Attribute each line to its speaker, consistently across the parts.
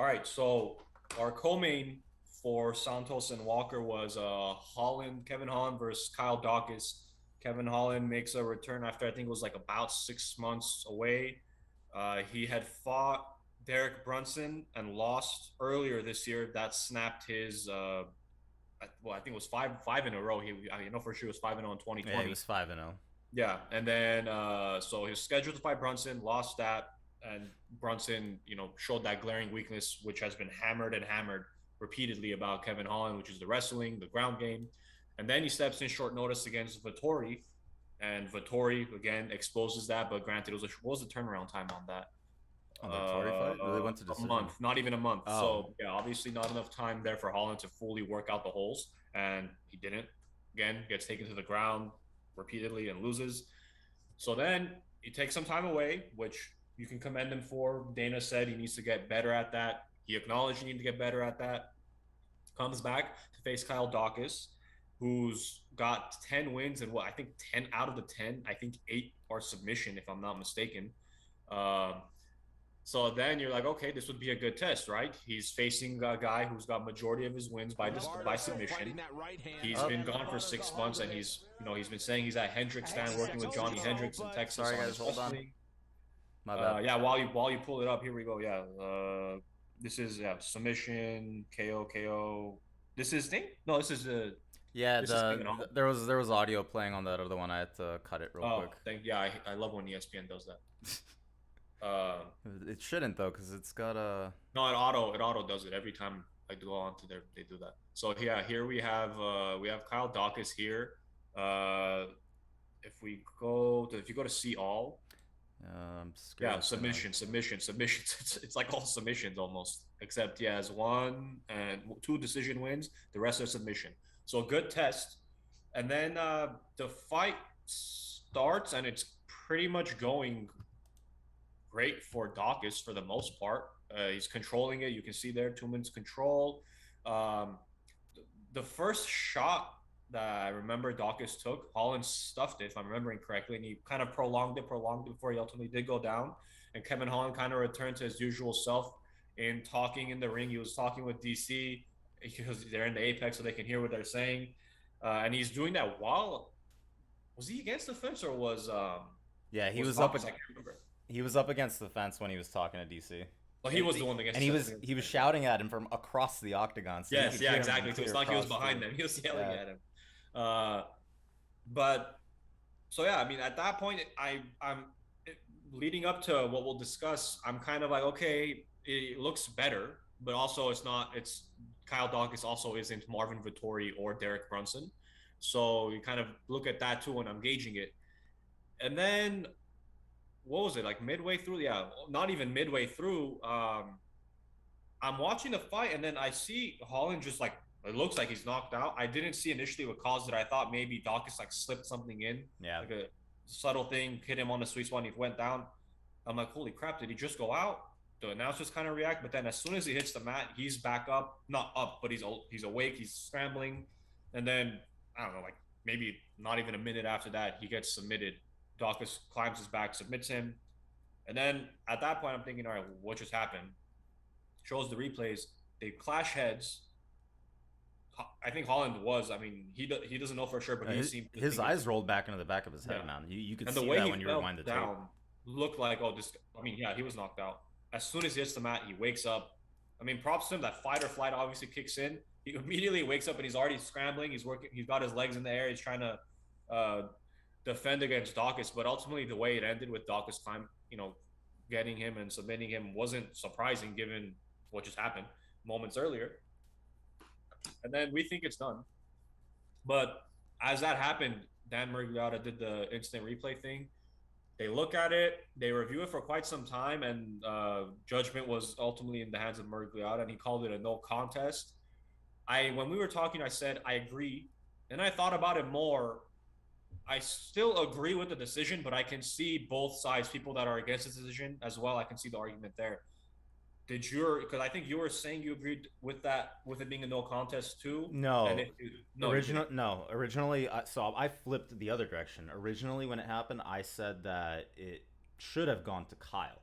Speaker 1: All right, so our co-main for Santos and Walker was Kevin Holland versus Kyle Daukaus. Kevin Holland makes a return after I think it was like about 6 months away. He had fought Derek Brunson and lost earlier this year. That snapped his I think it was five in a row. I know for sure it was 5-0 in
Speaker 2: Yeah, he
Speaker 1: 2020.
Speaker 2: was 5-0.
Speaker 1: Yeah, and then so his scheduled to fight Brunson, lost that, and Brunson, showed that glaring weakness, which has been hammered and hammered repeatedly about Kevin Holland, which is the wrestling, the ground game, and then he steps in short notice against Vettori, and Vettori again exposes that. But granted, what was the turnaround time on that?
Speaker 2: On the Tory fight? They went to
Speaker 1: A
Speaker 2: decision.
Speaker 1: month, not even a month.
Speaker 2: Oh,
Speaker 1: So yeah, obviously not enough time there for Holland to fully work out the holes, and he didn't. Again, gets taken to the ground repeatedly and loses. So then he takes some time away, which you can commend him for. Dana said he needs to get better at that. He acknowledged he needed to get better at that. Comes back to face Kyle Daukaus, who's got 10 wins and what I think 10 out of the 10, I think 8 are submission, if I'm not mistaken. Um, so then you're like, okay, this would be a good test, right? He's facing a guy who's got majority of his wins by submission. He's
Speaker 2: up.
Speaker 1: been gone for 6 months, and he's been saying he's at Hendrick stand working with Johnny Hendricks in Texas
Speaker 2: Sorry,
Speaker 1: on
Speaker 2: guys.
Speaker 1: his
Speaker 2: Hold on.
Speaker 1: wrestling.
Speaker 2: My bad.
Speaker 1: Yeah, while you pull it up, here we go. Yeah, this is submission KO. This is thing? No,
Speaker 2: Yeah,
Speaker 1: this is Kevin Holland.
Speaker 2: there was audio playing on that other one. I had to cut it real quick.
Speaker 1: Oh, thank yeah, I love when ESPN does that. Uh,
Speaker 2: It shouldn't though, cause it's got a.
Speaker 1: No, it auto does it every time I go on to their they do that. So yeah, here we have Kyle Daukaus here. Uh, if you go to see all,
Speaker 2: I'm scared
Speaker 1: yeah,
Speaker 2: it's gonna.
Speaker 1: submissions. It's like all submissions almost, except he has one and two decision wins. The rest are submission. So a good test, and then the fight starts and it's pretty much going great for Daukaus for the most part. He's controlling it. You can see there 2 minutes control. Um, the first shot that I remember Daukaus took, Holland stuffed it, if I'm remembering correctly, and he kind of prolonged it before he ultimately did go down. And Kevin Holland kind of returned to his usual self in talking in the ring. He was talking with DC because they're in the apex, so they can hear what they're saying. And he's doing that while was he against the fence or
Speaker 2: Yeah,
Speaker 1: was Daukaus? I can't remember.
Speaker 2: he was up against the fence when he was talking to DC.
Speaker 1: Well, he was the one against
Speaker 2: And he was shouting at him from across the octagon, so you
Speaker 1: Yes,
Speaker 2: could
Speaker 1: yeah,
Speaker 2: hear him from
Speaker 1: exactly. So it's
Speaker 2: clear
Speaker 1: like he was
Speaker 2: across
Speaker 1: behind
Speaker 2: the.
Speaker 1: them. He was yelling
Speaker 2: Yeah.
Speaker 1: at him. Uh, but so yeah, I mean, at that point, leading up to what we'll discuss. I'm kind of like, okay, it looks better, but also it's not. It's Kyle Daukaus also isn't Marvin Vittori or Derek Brunson, so you kind of look at that too when I'm gauging it. And then what was it like midway through? Yeah, not even midway through. I'm watching the fight, and then I see Holland just like it looks like he's knocked out. I didn't see initially what caused it. I thought maybe Dawkins like slipped something in,
Speaker 2: Yeah.
Speaker 1: like a subtle thing, hit him on the sweet spot, and he went down. I'm like, holy crap, did he just go out? The announcers kind of react, but then as soon as he hits the mat, he's back up, not up, but he's awake, he's scrambling, and then I don't know, like maybe not even a minute after that, he gets submitted. Dawkins climbs his back, submits him, and then at that point, I'm thinking, all right, what just happened? Shows the replays. They clash heads. I think Holland was. I mean, he doesn't know for sure, but he
Speaker 2: His,
Speaker 1: seemed to
Speaker 2: his
Speaker 1: think it's
Speaker 2: eyes rolled back into the back of his head,
Speaker 1: yeah.
Speaker 2: man. You could
Speaker 1: And the
Speaker 2: see
Speaker 1: way
Speaker 2: that
Speaker 1: he
Speaker 2: when you
Speaker 1: fell
Speaker 2: rewind the tape.
Speaker 1: down looked like, oh, this. I mean, yeah, he was knocked out. As soon as he hits the mat, he wakes up. I mean, props to him. That fight or flight obviously kicks in. He immediately wakes up and he's already scrambling. He's working. He's got his legs in the air. He's trying to uh, defend against Dawkins. But ultimately, the way it ended with Dawkins time, getting him and submitting him wasn't surprising given what just happened moments earlier. And then we think it's done. But as that happened, Dan Murgliata did the instant replay thing. They look at it, they review it for quite some time, and judgment was ultimately in the hands of Murgliata, and he called it a no contest. When we were talking, I said I agree, and I thought about it more. I still agree with the decision, but I can see both sides, people that are against the decision as well. I can see the argument there. Because I think you were saying you agreed with that, with it being a no contest too, and
Speaker 2: No,
Speaker 1: no, you didn't.
Speaker 2: originally, so I flipped the other direction. Originally, when it happened, I said that it should have gone to Kyle,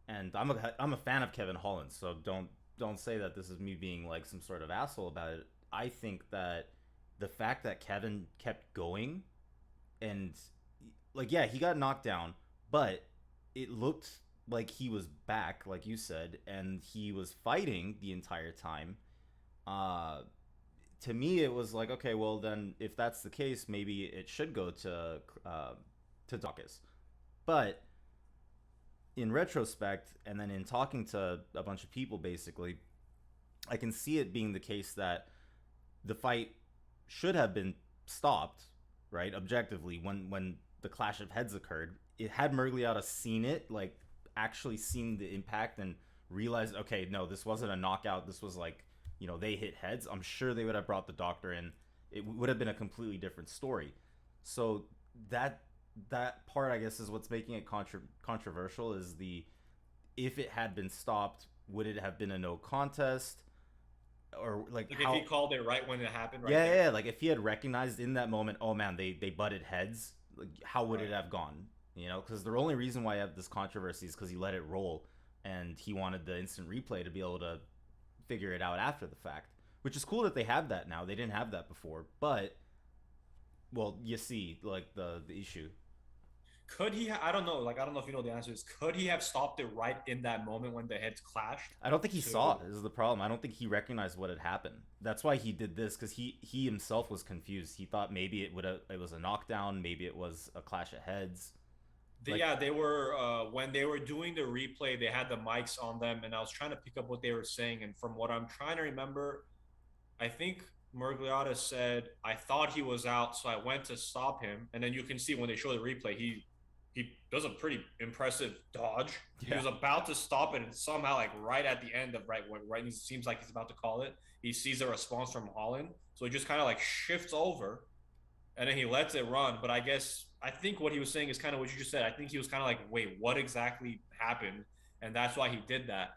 Speaker 2: and I'm a fan of Kevin Holland, so don't don't say that this is me being like some sort of asshole about it. I think that the fact that Kevin kept going and like yeah, he got knocked down, but it looked like he was back, like you said, and he was fighting the entire time. Uh, to me, it was like, okay, well then, if that's the case, maybe it should go to Daukaus. But in retrospect, and then in talking to a bunch of people, basically, I can see it being the case that the fight should have been stopped, right? Objectively, when the clash of heads occurred, it had Mergliata seen it, like actually seen the impact and realized, okay, no, this wasn't a knockout. This was like, they hit heads. I'm sure they would have brought the doctor in. It would have been a completely different story. So that that part, I guess, is what's making it controversial. Is the if it had been stopped, would it have been a no contest? Or like
Speaker 1: Like if
Speaker 2: how
Speaker 1: he called it right when it happened, right
Speaker 2: yeah,
Speaker 1: there.
Speaker 2: yeah, like if he had recognized in that moment, oh man, they butted heads, like how would it
Speaker 1: Right.
Speaker 2: have gone? Because the only reason why I have this controversy is because he let it roll, and he wanted the instant replay to be able to figure it out after the fact, which is cool that they have that now. They didn't have that before, but well, you see, like the issue.
Speaker 1: Could he? I don't know. Like I don't know if you know the answer is. Could he have stopped it right in that moment when the heads clashed?
Speaker 2: I don't think he saw
Speaker 1: To
Speaker 2: it. Is the problem. I don't think he recognized what had happened. That's why he did this because he himself was confused. He thought maybe it was a knockdown, maybe it was a clash of heads. Like
Speaker 1: yeah, they were when they were doing the replay, they had the mics on them, and I was trying to pick up what they were saying. And from what I'm trying to remember, I think Mergliata said, "I thought he was out, so I went to stop him." And then you can see when they show the replay, he does a pretty impressive dodge. He
Speaker 2: yeah,
Speaker 1: was about to stop it, and somehow, like right at the end of right when right, it seems like he's about to call it. He sees a response from Holland, so he just kind of like shifts over, and then he lets it run. But I think what he was saying is kind of what you just said. I think he was kind of like, wait, what exactly happened? And that's why he did that.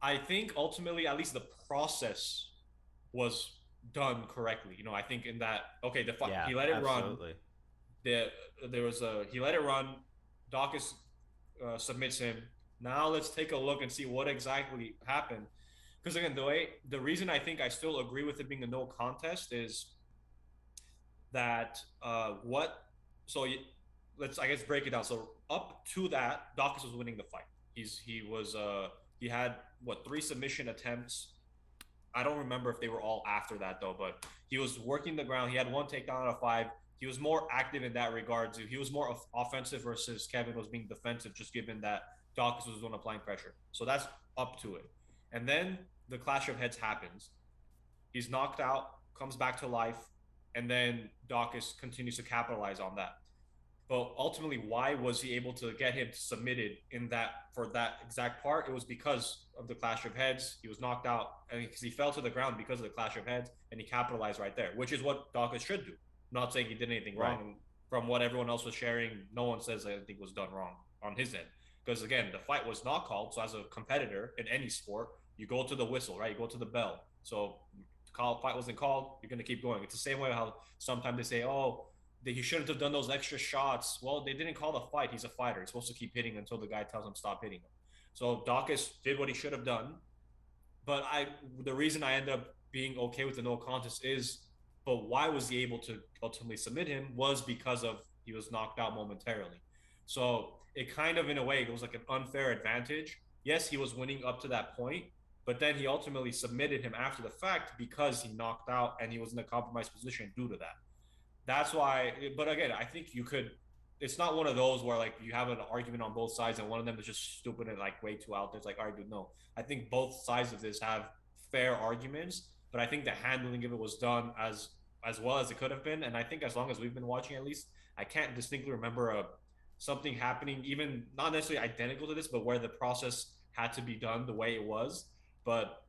Speaker 1: I think ultimately, at least the process was done correctly. I think in that okay,
Speaker 2: yeah,
Speaker 1: he let it run.
Speaker 2: absolutely.
Speaker 1: The there was a he let it run. Daukaus submits him. Now let's take a look and see what exactly happened. Because again, the reason I think I still agree with it being a no contest is that what so you, let's I guess break it down. So up to that, Dawkins was winning the fight. He had what three submission attempts. I don't remember if they were all after that though, but he was working the ground. He had one takedown out of five. He was more active in that regard. Too. He was more offensive versus Kevin was being defensive, just given that Dawkins was the one applying pressure. So that's up to it. And then the clash of heads happens. He's knocked out, comes back to life, and then Dawkins continues to capitalize on that. But ultimately, why was he able to get him submitted in that for that exact part? It was because of the clash of heads. He was knocked out, and because he fell to the ground because of the clash of heads, and he capitalized right there, which is what Dawkins should do. I'm not saying he did anything
Speaker 2: Right.
Speaker 1: wrong. And from what everyone else was sharing, no one says anything was done wrong on his end. Because again, the fight was not called. So as a competitor in any sport, you go to the whistle, right? You go to the bell. So fight wasn't called. You're gonna keep going. It's the same way how sometimes they say, "Oh, he shouldn't have done those extra shots." Well, they didn't call the fight. He's a fighter. He's supposed to keep hitting until the guy tells him stop hitting him. So Dawkins did what he should have done. But the reason I end up being okay with the no contest is, but why was he able to ultimately submit him was because of he was knocked out momentarily. So it kind of, in a way, it was like an unfair advantage. Yes, he was winning up to that point, but then he ultimately submitted him after the fact because he knocked out and he was in a compromised position due to that. That's why. But again, I think you could. It's not one of those where like you have an argument on both sides and one of them is just stupid and like way too out there. It's like, all right, dude, no. I think both sides of this have fair arguments, but I think the handling of it was done as well as it could have been. And I think as long as we've been watching, at least, I can't distinctly remember something happening, even not necessarily identical to this, but where the process had to be done the way it was. But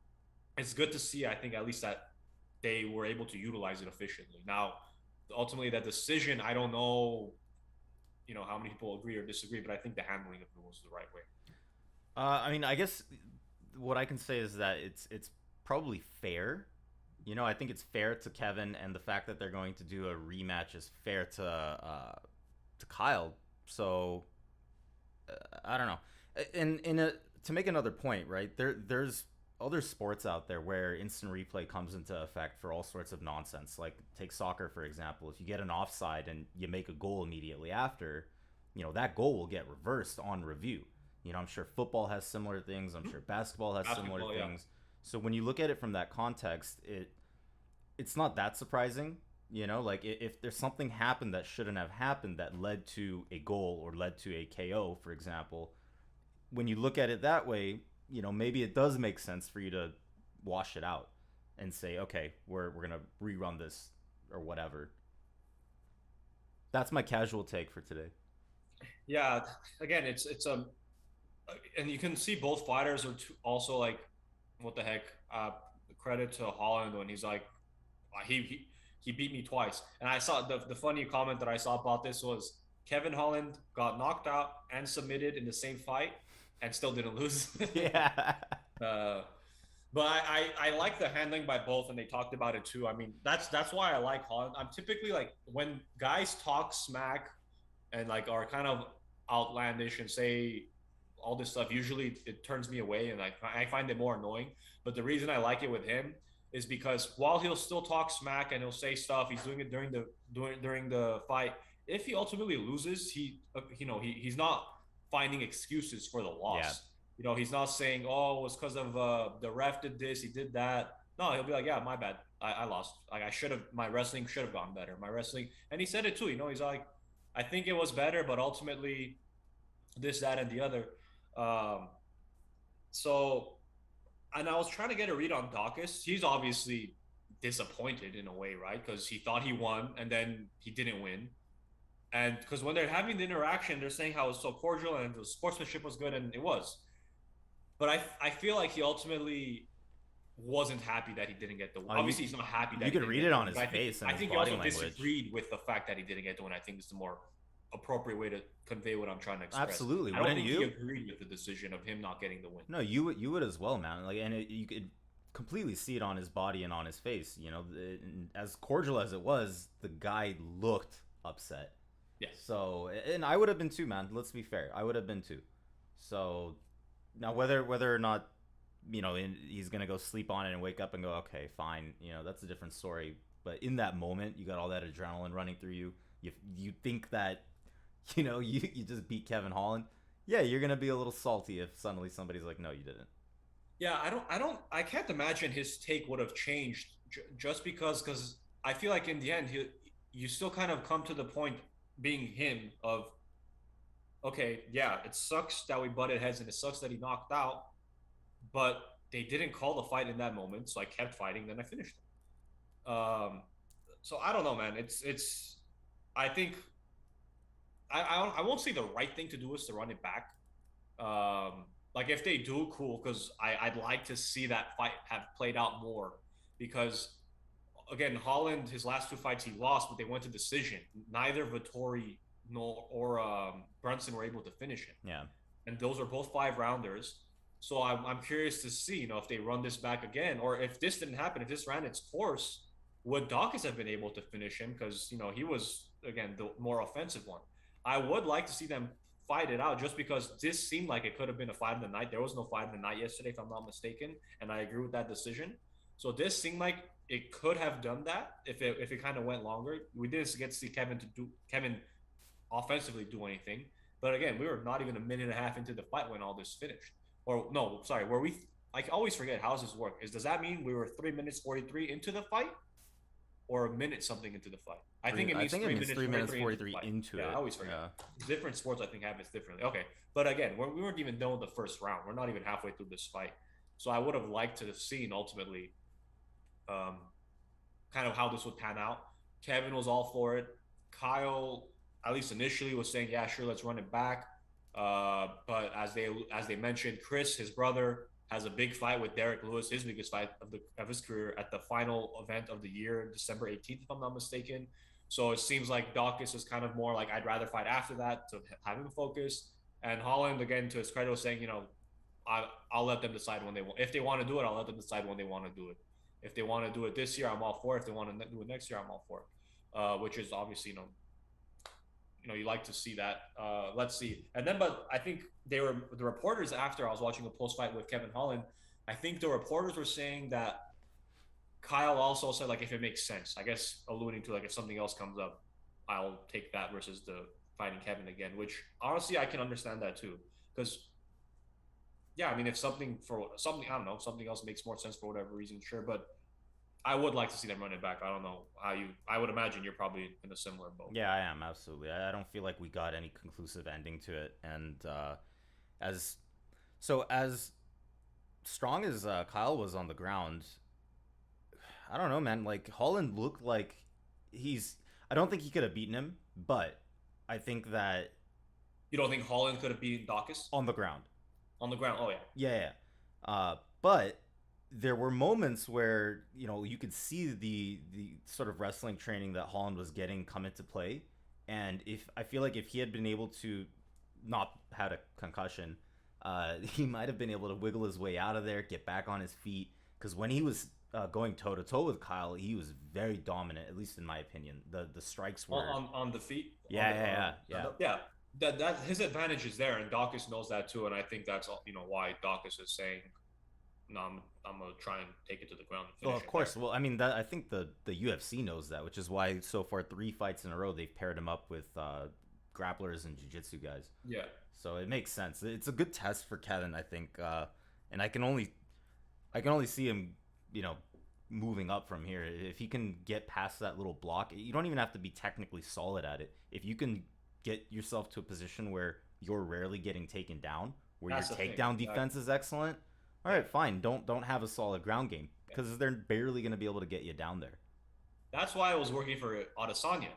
Speaker 1: it's good to see. I think at least that they were able to utilize it efficiently. Now, ultimately, that decision, I don't know, how many people agree or disagree, but I think the handling of it was the right way.
Speaker 2: I mean, I guess what I can say is that it's probably fair. I think it's fair to Kevin, and the fact that they're going to do a rematch is fair to Kyle. So I don't know. In a to make another point, right? There's other sports out there where instant replay comes into effect for all sorts of nonsense. Like take soccer for example. If you get an offside and you make a goal immediately after, that goal will get reversed on review. I'm sure football has similar things. I'm sure basketball has similar things. So when you look at it from that context, it's not that surprising. Like if there's something happened that shouldn't have happened that led to a goal or led to a KO, for example, when you look at it that way, maybe it does make sense for you to wash it out and say, okay, we're gonna rerun this or whatever. That's my casual take for today.
Speaker 1: Yeah, again, and you can see both fighters are also like, what the heck? Credit to Holland when he's like, he beat me twice. And I saw the funny comment that I saw about this was Kevin Holland got knocked out and submitted in the same fight and still didn't lose.
Speaker 2: Yeah.
Speaker 1: But I like the handling by both, and they talked about it too. I mean, that's why I like Holland. I'm typically like when guys talk smack and like are kind of outlandish and say all this stuff. Usually, it turns me away, and I find it more annoying. But the reason I like it with him is because while he'll still talk smack and he'll say stuff, he's doing it during the fight. If he ultimately loses, he's not finding excuses for the loss. Yeah. He's not saying, "Oh, it was because of the ref did this, he did that." No, he'll be like, "Yeah, my bad. I lost. Like I should have. My wrestling should have gone better. My wrestling." And he said it too. He's like, "I think it was better, but ultimately, this, that, and the other." So, and I was trying to get a read on Daukaus. He's obviously disappointed in a way, right? Because he thought he won and then he didn't win. And because when they're having the interaction, they're saying how it was so cordial and the sportsmanship was good, and it was. But I feel like he ultimately wasn't happy that he didn't get the win. Obviously, he's not happy that
Speaker 2: you could read it on his face and his body language. I think he also
Speaker 1: disagreed with the fact that he didn't get the win. I think it's the more appropriate way to convey what I'm trying to express.
Speaker 2: Absolutely.
Speaker 1: I don't think he agreed with the decision of him not getting the win.
Speaker 2: No, you would as well, man. Like, and you could completely see it on his body and on his face. As cordial as it was, the guy looked upset.
Speaker 1: Yeah.
Speaker 2: So, and I would have been too, man. Let's be fair. I would have been too. So, now whether or not he's gonna go sleep on it and wake up and go, okay, fine. That's a different story. But in that moment, you got all that adrenaline running through you. You think that you just beat Kevin Holland. Yeah, you're gonna be a little salty if suddenly somebody's like, no, you didn't.
Speaker 1: Yeah, I can't imagine his take would have changed just because I feel like in the end you still kind of come to the point being him of, okay, yeah, it sucks that we butted heads and it sucks that he knocked out, but they didn't call the fight in that moment, so I kept fighting, then I finished it. So I don't know, man. It's I think I won't say the right thing to do is to run it back. Like if they do, cool, because I'd like to see that fight have played out more, because again, Holland, his last two fights he lost, but they went to decision. Neither Vettori or Brunson were able to finish him.
Speaker 2: Yeah,
Speaker 1: and those are both 5-rounders. So I'm curious to see, if they run this back again, or if this didn't happen, if this ran its course, would Daukaus have been able to finish him? Because he was again the more offensive one. I would like to see them fight it out, just because this seemed like it could have been a fight of the night. There was no fight of the night yesterday, if I'm not mistaken, and I agree with that decision. So this seemed like it could have done that if it kind of went longer. We didn't get to see Kevin offensively do anything, but again, we were not even a minute and a half into the fight when all this finished. Or no, sorry, I always forget how does this work. Does that mean we were 3 minutes 43 into the fight, or a minute something into the fight? I think it means 3 minutes 43
Speaker 2: into it.
Speaker 1: I always forget. Yeah. Different sports, I think, have it differently. Okay, but again, we weren't even done with the first round. We're not even halfway through this fight. So I would have liked to have seen ultimately kind of how this would pan out. Kevin was all for it. Kyle, at least initially, was saying, yeah, sure, let's run it back. But as they mentioned, Chris, his brother, has a big fight with Derek Lewis, his biggest fight of his career, at the final event of the year, December 18th, if I'm not mistaken. So it seems like Daukaus is kind of more like, I'd rather fight after that to have him focus. And Holland, again, to his credit, was saying, I'll let them decide when they want. If they want to do it, I'll let them decide when they want to do it. If they want to do it this year, I'm all for it. If they want to do it next year, I'm all for it. Which is obviously, you like to see that. Let's see. And then, but I think they were the reporters after I was watching a post fight with Kevin Holland. I think the reporters were saying that Kyle also said like if it makes sense. I guess alluding to like if something else comes up, I'll take that versus the fighting Kevin again. Which honestly I can understand that too, because yeah, I mean if something for something I don't know something else makes more sense for whatever reason, sure. But I would like to see them run it back. I don't know how you. I would imagine you're probably in a similar boat.
Speaker 2: Yeah, I am absolutely. I don't feel like we got any conclusive ending to it, and as as strong as Kyle was on the ground, I don't know, man. Like Holland looked like he's. I don't think he could have beaten him, but I think that
Speaker 1: You don't think Holland could have beaten Daukaus
Speaker 2: on the ground.
Speaker 1: on the ground? Oh yeah,
Speaker 2: Yeah, yeah. But there were moments where you could see the sort of wrestling training that Holland was getting come into play, and if I feel like if he had been able to not had a concussion, he might have been able to wiggle his way out of there, get back on his feet. Because when he was going toe to toe with Kyle, he was very dominant, at least in my opinion. The strikes were
Speaker 1: on the feet.
Speaker 2: yeah,
Speaker 1: On the,
Speaker 2: yeah.
Speaker 1: That his advantage is there, and Daukaus knows that too. And I think that's why Daukaus is saying, "No, I'm gonna try and take it to the ground." And
Speaker 2: Well,
Speaker 1: finish
Speaker 2: of
Speaker 1: it
Speaker 2: course.
Speaker 1: there.
Speaker 2: Well, I mean, I think the UFC knows that, which is why so far 3 fights in a row they've paired him up with grapplers and jiu-jitsu guys.
Speaker 1: Yeah,
Speaker 2: So it makes sense. It's a good test for Kevin, I think, and I can only see him, moving up from here. If he can get past that little block, you don't even have to be technically solid at it. If you can get yourself to a position where you're rarely getting taken down, where
Speaker 1: that's
Speaker 2: your
Speaker 1: the thing.
Speaker 2: takedown
Speaker 1: Exactly.
Speaker 2: defense is excellent, all right, fine. Don't have a solid ground game
Speaker 1: Yeah.
Speaker 2: because they're barely going to be able to get you down there.
Speaker 1: That's why I was working for Adesanya,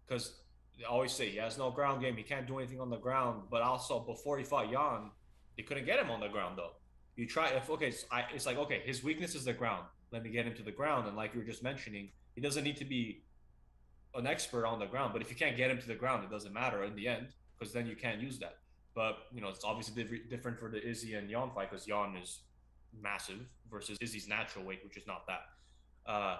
Speaker 1: because they always say he has no ground game. He can't do anything on the ground. But also before he fought Jan, they couldn't get him on the ground though. You try if okay, it's like okay, his weakness is the ground. Let me get him to the ground. And like you were just mentioning, he doesn't need to be an expert on the ground. But if you can't get him to the ground, it doesn't matter in the end because then you can't use that. But it's obviously different for the Izzy and Jan fight because Jan is massive versus Izzy's natural weight, which is not that.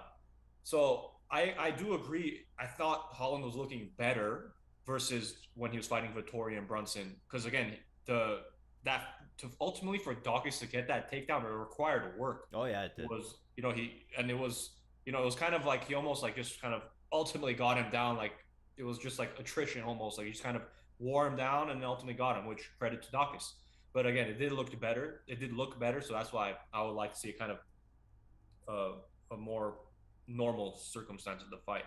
Speaker 1: So I do agree. I thought Holland was looking better versus when he was fighting Vittori and Brunson. Because again, that to ultimately for Dawkins to get that takedown, it required work.
Speaker 2: Oh yeah, it
Speaker 1: It
Speaker 2: did.
Speaker 1: was it was it was kind of like he almost like just kind of ultimately got him down. Like it was just like attrition almost. Like he just kind of wore him down and ultimately got him, which credit to Dawkins. But again, it did look better. It did look better, so that's why I would like to see kind of a more normal circumstance of the fight.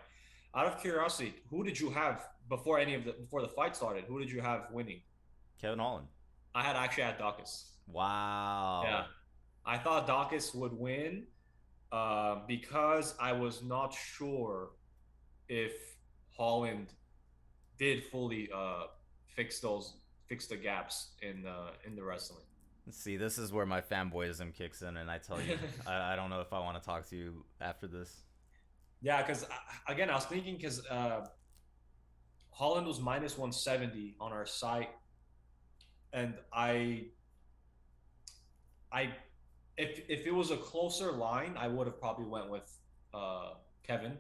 Speaker 1: Out of curiosity, who did you have before the fight started? Who did you have winning?
Speaker 2: Kevin Holland.
Speaker 1: I had actually had Dawkins. Yeah,
Speaker 2: Wow.
Speaker 1: I thought Dawkins would win because I was not sure if Holland did fully fix the gaps in the wrestling.
Speaker 2: See, this is where my fanboyism kicks in, and I tell you, I don't know if I want to talk to you after this.
Speaker 1: Yeah, because again, I was thinking because Holland was minus 170 on our site, and I if it was a closer line, I would have probably went with Kevin,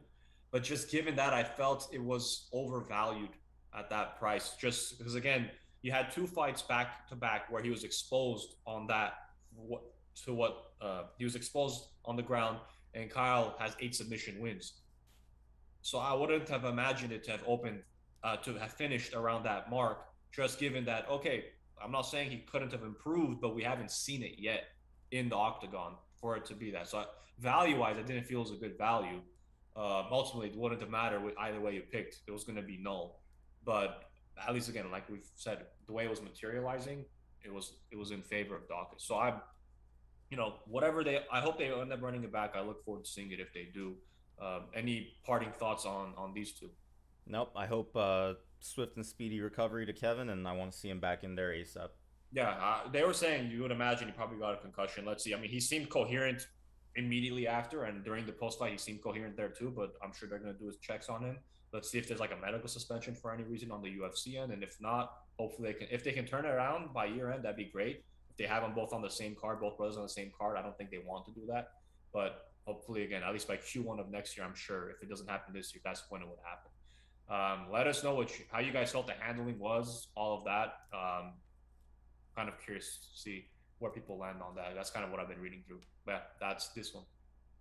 Speaker 1: but just given that I felt it was overvalued at that price, just because again you had 2 fights back to back where he was exposed on that what to what he was exposed on the ground, and Kyle has 8 submission wins. So I wouldn't have imagined it to have opened to have finished around that mark. Just given that, okay, I'm not saying he couldn't have improved, but we haven't seen it yet in the octagon for it to be that. So value-wise, I didn't feel it was a good value. Ultimately, it wouldn't have mattered with either way you picked. It was going to be null. But at least again, like we've said, the way it was materializing, it was in favor of Dawkins. So whatever I hope they end up running it back. I look forward to seeing it if they do. Any parting thoughts on these two?
Speaker 2: Nope. I hope swift and speedy recovery to Kevin, and I want to see him back in there ASAP.
Speaker 1: Yeah, they were saying you would imagine he probably got a concussion. Let's see. I mean, he seemed coherent immediately after, and during the post fight, he seemed coherent there too. But I'm sure they're going to do his checks on him. Let's see if there's like a medical suspension for any reason on the UFC end, and if not, hopefully they can. If they can turn it around by year end, that'd be great. If they have them both on the same card, both brothers on the same card, I don't think they want to do that. But hopefully, again, at least by Q1 of next year, I'm sure if it doesn't happen this year, that's when it would happen. Let us know how you guys felt the handling was, all of that. Kind of curious to see where people land on that. That's kind of what I've been reading through. But yeah, that's this one.